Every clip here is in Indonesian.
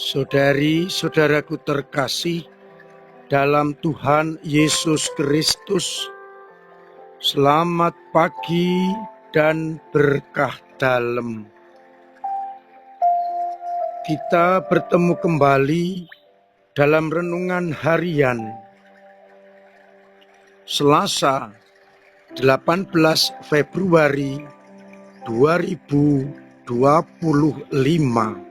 Saudari-saudaraku terkasih dalam Tuhan Yesus Kristus, selamat pagi dan berkah dalam. Kita bertemu kembali dalam renungan harian Selasa 18 Februari 2025.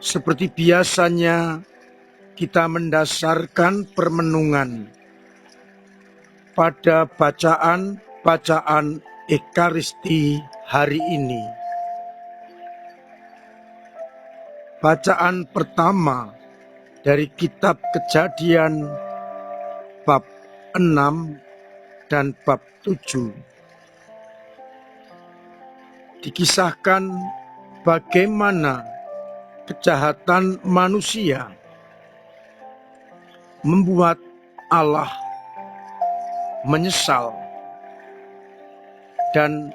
Seperti biasanya, kita mendasarkan permenungan pada bacaan Ekaristi hari ini. Bacaan pertama dari kitab Kejadian bab 6 dan bab 7. Dikisahkan bagaimana kejahatan manusia membuat Allah menyesal dan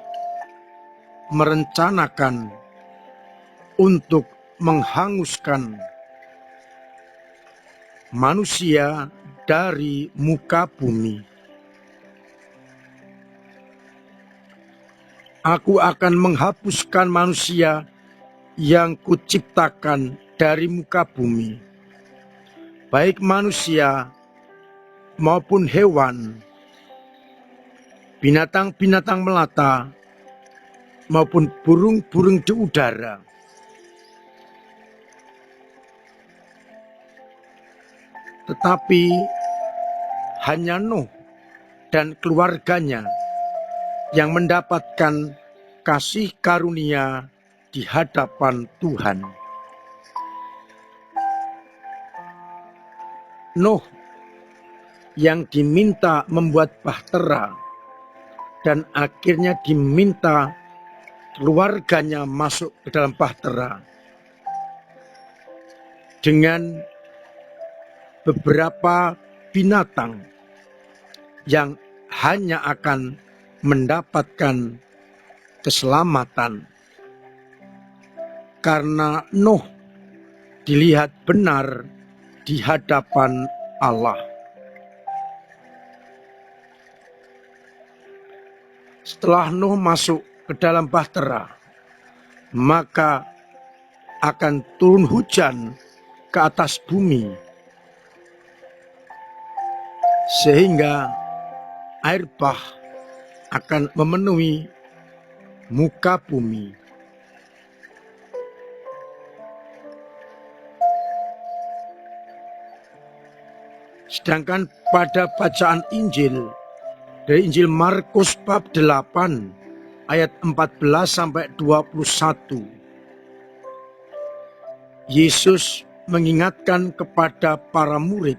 merencanakan untuk menghanguskan manusia dari muka bumi. Aku akan menghapuskan manusia yang kuciptakan dari muka bumi, baik manusia maupun hewan, binatang-binatang melata maupun burung-burung di udara. Tetapi hanya Nuh dan keluarganya yang mendapatkan kasih karunia di hadapan Tuhan. Nuh yang diminta membuat bahtera dan akhirnya diminta keluarganya masuk ke dalam bahtera dengan beberapa binatang yang hanya akan mendapatkan keselamatan karena Nuh dilihat benar di hadapan Allah. Setelah Nuh masuk ke dalam bahtera, maka akan turun hujan ke atas bumi, sehingga air bah akan memenuhi muka bumi. Sedangkan pada bacaan Injil dari Injil Markus bab 8 ayat 14 sampai 21, Yesus mengingatkan kepada para murid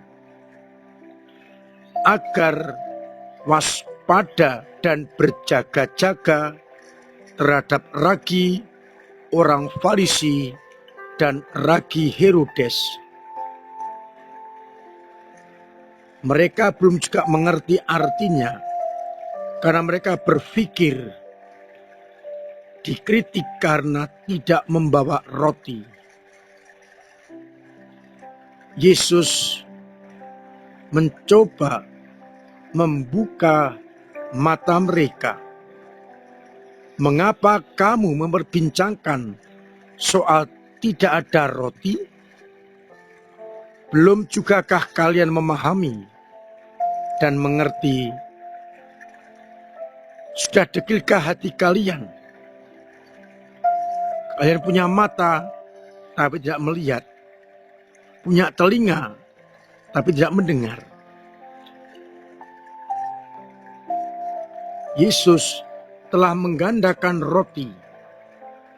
agar waspada dan berjaga-jaga terhadap ragi orang Farisi dan ragi Herodes. Mereka belum juga mengerti artinya, karena mereka berpikir dikritik karena tidak membawa roti. Yesus mencoba membuka mata mereka. Mengapa kamu memperbincangkan soal tidak ada roti? Belum jugakah kalian memahami dan mengerti? Sudah dekilkah hati kalian? Kalian punya mata tapi tidak melihat, punya telinga tapi tidak mendengar. Yesus telah menggandakan roti,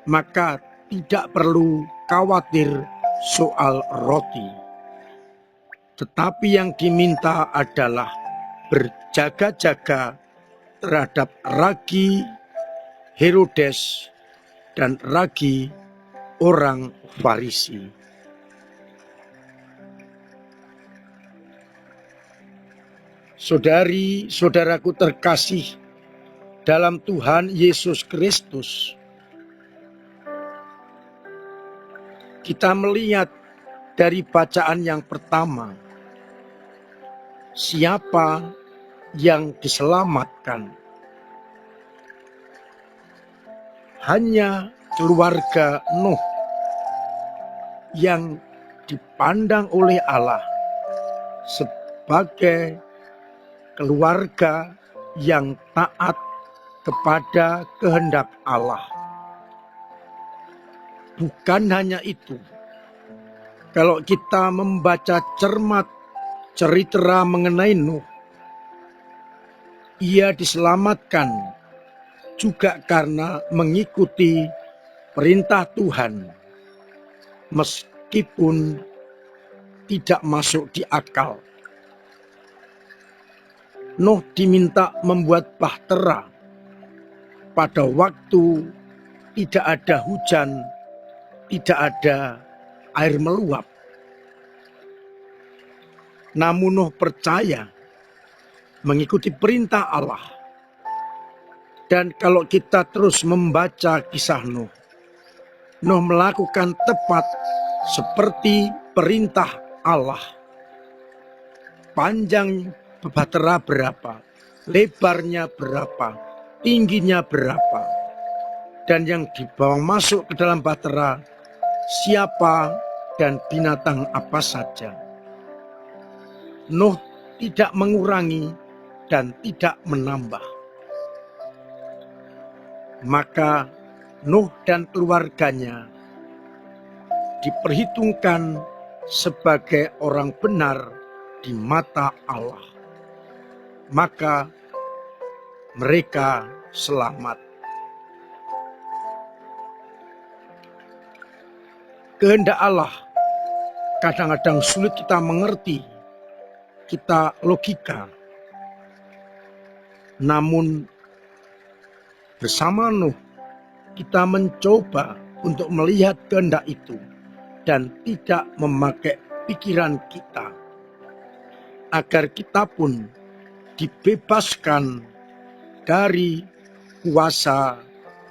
maka tidak perlu khawatir soal roti. Tetapi yang diminta adalah berjaga-jaga terhadap ragi Herodes dan ragi orang Farisi. Saudari-saudaraku terkasih dalam Tuhan Yesus Kristus, Kita melihat dari bacaan yang pertama, siapa yang diselamatkan? Hanya keluarga Nuh yang dipandang oleh Allah sebagai keluarga yang taat kepada kehendak Allah. Bukan hanya itu, kalau kita membaca cermat cerita mengenai Nuh, ia diselamatkan juga karena mengikuti perintah Tuhan, meskipun tidak masuk di akal. Nuh diminta membuat bahtera pada waktu tidak ada hujan, tidak ada air meluap. Namun Nuh percaya mengikuti perintah Allah. Dan kalau kita terus membaca kisah Nuh, Nuh melakukan tepat seperti perintah Allah. Panjang bahtera berapa, lebarnya berapa, tingginya berapa. Dan yang dibawa masuk ke dalam bahtera, siapa dan binatang apa saja. Nuh tidak mengurangi dan tidak menambah. Maka Nuh dan keluarganya diperhitungkan sebagai orang benar di mata Allah. Maka mereka selamat. Kehendak Allah kadang-kadang sulit kita mengerti, kita logika. Namun bersama Nuh kita mencoba untuk melihat kehendak itu dan tidak memakai pikiran kita, agar kita pun dibebaskan dari kuasa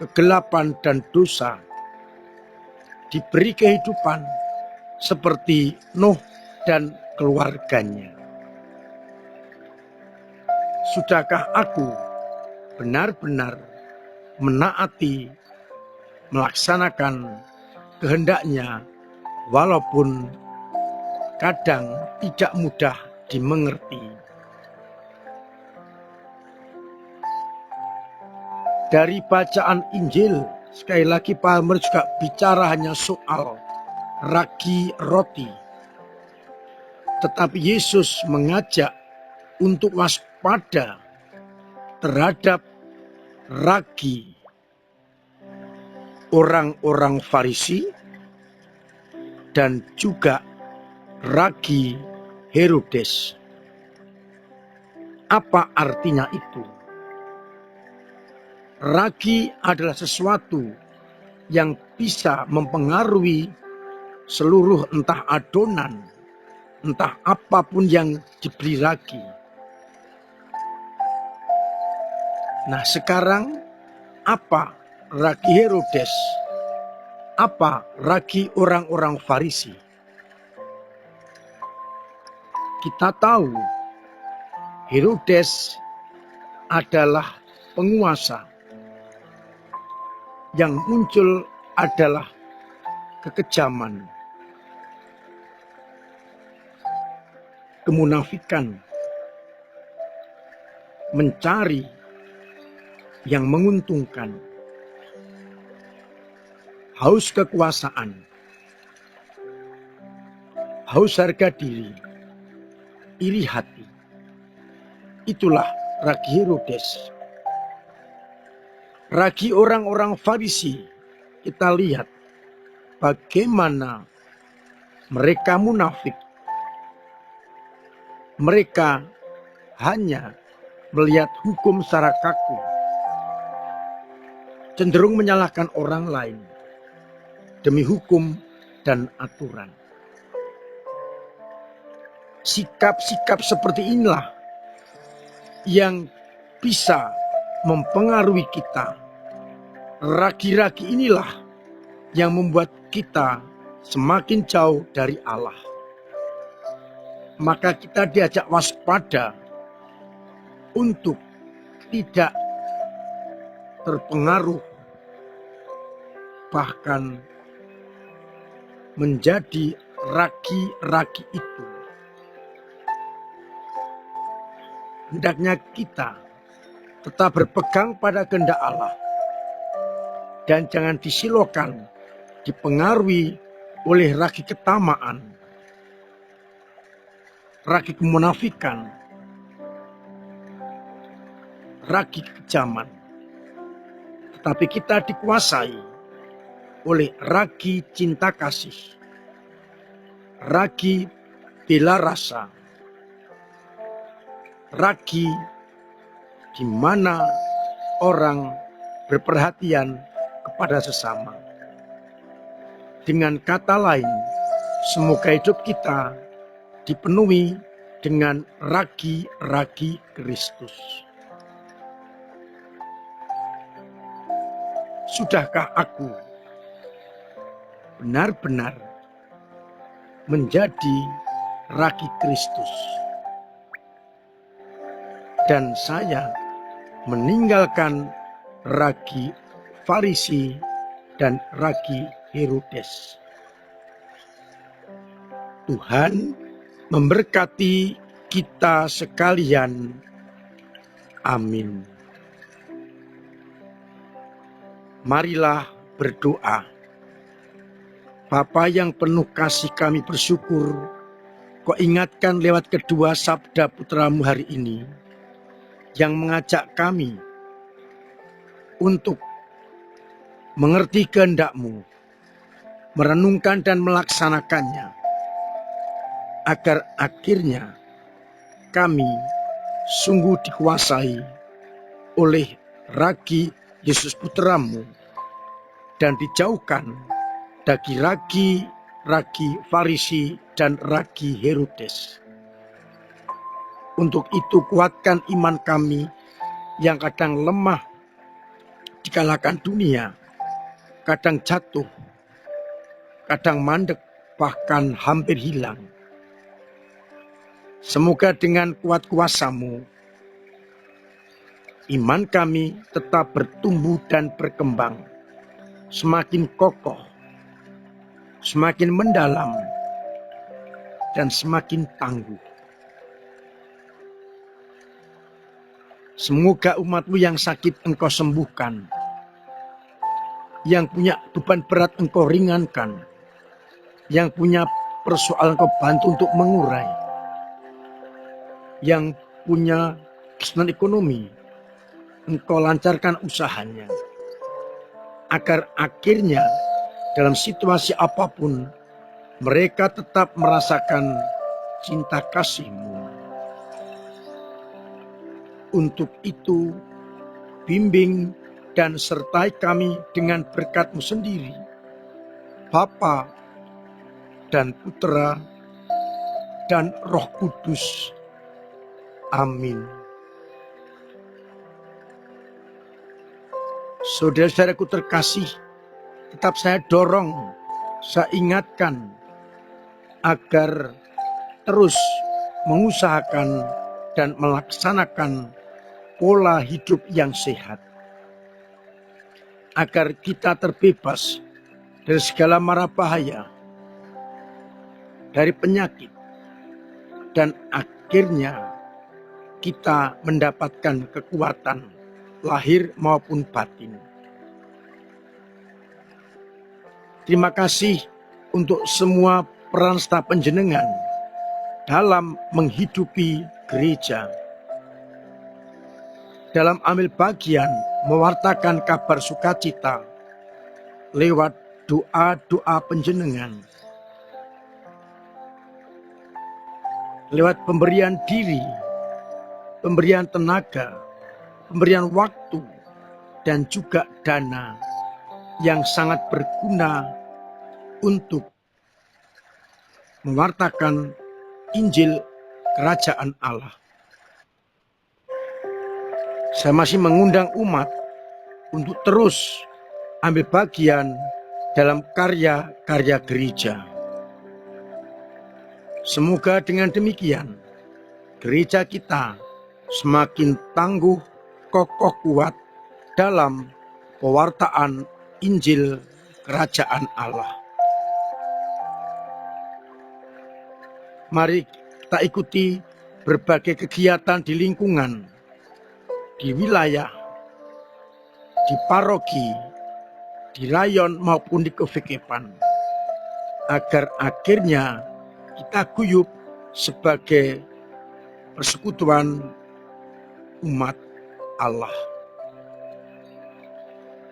kegelapan dan dosa, diberi kehidupan seperti Nuh dan keluarganya. Sudahkah aku benar-benar menaati, melaksanakan kehendaknya, walaupun kadang tidak mudah dimengerti? Dari bacaan Injil, sekali lagi Palmer juga bicara hanya soal ragi roti. Tetapi Yesus mengajak untuk waspada terhadap ragi orang-orang Farisi dan juga ragi Herodes. Apa artinya itu? Ragi adalah sesuatu yang bisa mempengaruhi seluruh entah adonan, entah apapun yang diberi ragi. Nah sekarang apa ragi Herodes? Apa ragi orang-orang Farisi? Kita tahu Herodes adalah penguasa. Yang muncul adalah kekejaman, kemunafikan, mencari yang menguntungkan, haus kekuasaan, haus harga diri, iri hati. Itulah ragi Herodes. Ragi orang-orang Farisi, kita lihat bagaimana mereka munafik. Mereka hanya melihat hukum secara kaku, cenderung menyalahkan orang lain demi hukum dan aturan. Sikap-sikap seperti inilah yang bisa mempengaruhi kita. Ragi-ragi inilah yang membuat kita semakin jauh dari Allah. Maka kita diajak waspada untuk tidak terpengaruh, bahkan menjadi ragi-ragi itu. Hendaknya kita tetap berpegang pada kehendak Allah dan jangan disilokan, dipengaruhi oleh ragi ketamaan, ragi kemunafikan, ragi kekejaman. Tetapi kita dikuasai oleh ragi cinta kasih, ragi bela rasa, ragi di mana orang berperhatian kepada sesama. Dengan kata lain, semoga hidup kita dipenuhi dengan ragi-ragi Kristus. Sudahkah aku benar-benar menjadi ragi Kristus? Dan saya meninggalkan ragi Farisi dan ragi Herodes. Tuhan memberkati kita sekalian. Amin. Marilah berdoa. Bapa yang penuh kasih, kami bersyukur Kau ingatkan lewat kedua sabda putramu hari ini yang mengajak kami untuk mengerti kehendak-Mu, merenungkan dan melaksanakannya, agar akhirnya kami sungguh dikuasai oleh ragi Yesus putramu dan dijauhkan dari ragi Farisi dan ragi Herodes. Untuk itu kuatkan iman kami yang kadang lemah dikalahkan dunia, kadang jatuh, kadang mandek, bahkan hampir hilang. Semoga dengan kuat kuasa-Mu, iman kami tetap bertumbuh dan berkembang, semakin kokoh, semakin mendalam, dan semakin tangguh. Semoga umat-Mu yang sakit Engkau sembuhkan, yang punya beban berat Engkau ringankan, yang punya persoalan Engkau bantu untuk mengurai, yang punya kesulitan ekonomi Engkau lancarkan usahanya, agar akhirnya dalam situasi apapun mereka tetap merasakan cinta kasih-Mu. Untuk itu, bimbing dan sertai kami dengan berkat-Mu sendiri, Bapa dan Putra dan Roh Kudus. Amin. Saudara-saudaraku terkasih, tetap saya dorong, saya ingatkan agar terus mengusahakan dan melaksanakan pola hidup yang sehat, agar kita terbebas dari segala mara bahaya, dari penyakit, dan akhirnya kita mendapatkan kekuatan lahir maupun batin. Terima kasih untuk semua peran serta panjenengan dalam menghidupi gereja, dalam ambil bagian mewartakan kabar sukacita lewat doa-doa panjenengan, lewat pemberian diri, pemberian tenaga, pemberian waktu, dan juga dana yang sangat berguna untuk mewartakan Injil Kerajaan Allah. Saya masih mengundang umat untuk terus ambil bagian dalam karya-karya gereja. Semoga dengan demikian gereja kita semakin tangguh, kokoh, kuat dalam pewartaan Injil Kerajaan Allah. Mari kita ikuti berbagai kegiatan di lingkungan, di wilayah, di paroki, di rayon maupun di kevekepan, agar akhirnya kita guyup sebagai persekutuan umat Allah.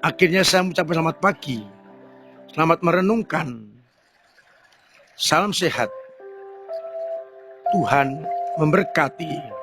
Akhirnya saya mengucapkan selamat pagi, selamat merenungkan, salam sehat, Tuhan memberkati.